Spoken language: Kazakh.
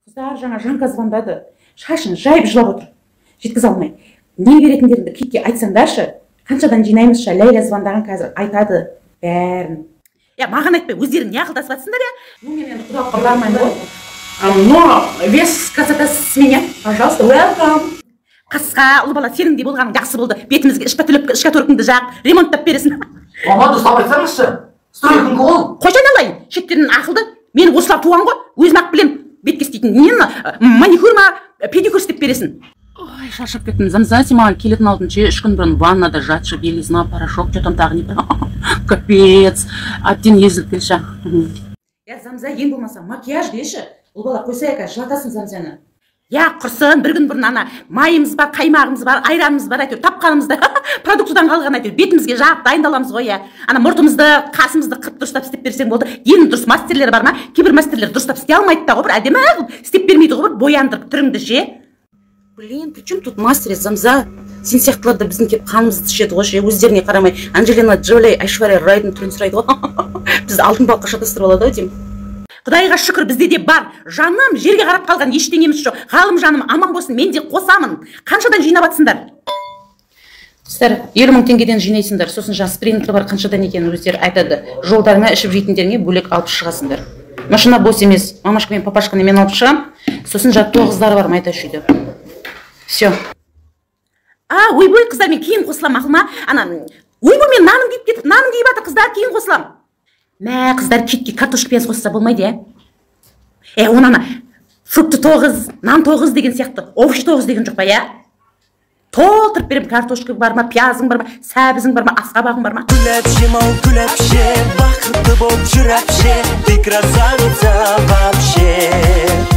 Қыздар жаңа Жанка звондады. Шашын жайып жылап отыр. Жеткізе алмай. Не беретіндеріңді Китке айтсаңдаршы. Қаншадан жинаймызша Ләйла звондаған қазір айтады бәрін. Маған айтпай, өздерің не ақылдасып жатсыңдар я? Мен құдалыққа бармаймын ғой. Но вес красота с меня. Пожалуйста, welcome. Қасқа, ұлы бала, сенің де болғаның жақсы болды. Бетімізге ішкатөркіңді жақ, ремонттап бересің. Мама, дұрыстап айтсаңызшы. Стройкің қол. Қойшы айналайын, шеттерін ақылды. Мені осылар туған ғой, өзім ақ білем. Бетке істейтін. Нені маникюр ма, педикюр істеп бересің. Ой, шаршап кеттім. Замзати маған келетін алдынша 3 күн бұрын ваннада жатшы, белизна, порошок, что-там тағы не. Капец. Әбден езіліп келші. Замза, ең болмаса макияж деші. Ол бала қойсайка, жылатасың Замзаны. Құрсын, бір күн бұрын ана майымыз бар, қаймағымыз бар, айранымыз бар, әйтеуір тапқанымызды продуктыдан қалған әйтеуір бетімізге жағып дайындаламыз ғой я. Ана мұртымызды, қасымызды қып дұрыстап істеп берсең болды. Дені дұрыс мастерлер бар ма? Кейбір мастерлер дұрыстап істей алмайды да ғой, бір әдемі істеп бермейді ғой, бір бояндырып түріңді ше. Блин, при чем тут мастер Замза? Сен сияқтылар да біздің кеп қанымызды ішеді ғой ше, өздеріне қарамай. Анджелина Джоли, Айшвария Райдың түрін сұрайды ғой. Біз алтын балыққа шатастырып алады ғой деймін. Құдайға шүкір бізде де бар. Жаным, жерге қарап қалған ештеңеміз жоқ. Ғалым жаным аман болсын, мен де қосамын. Қаншадан жинап атсыңдар? Сіздер 50 000 теңгеден жинайсыңдар. Сосын жаңа спринтер бар, қаншадан екенін өздері айтады. Жолдарыңа ішіп жейтіндеріңе бөлек алып шығасыңдар. Машина бос емес. Мамашка мен папашканы мен алып шығам. Сосын жаңа 9-дары бар, майта шүйді. Все. Ойбой, қыздар, мен кейін қосылам, ақылма. Ойбой, мен наным күйіп кетіп, наным күйіп атыр, қыздар, кейін қосылам. Мә, қыздар, Китке картошка пияз қосса болмайды, я? Оны фрукты 9, нан 9 деген сияқты, овощ 9 деген жоқ па, я? Толтырып берем, картошка бар ма, пиязың бар ма, сәбізің бар ма, асқабағың бар ма? Күләпше, мау күләпше, бақытты болып жүрәпше, ты красавица вообще.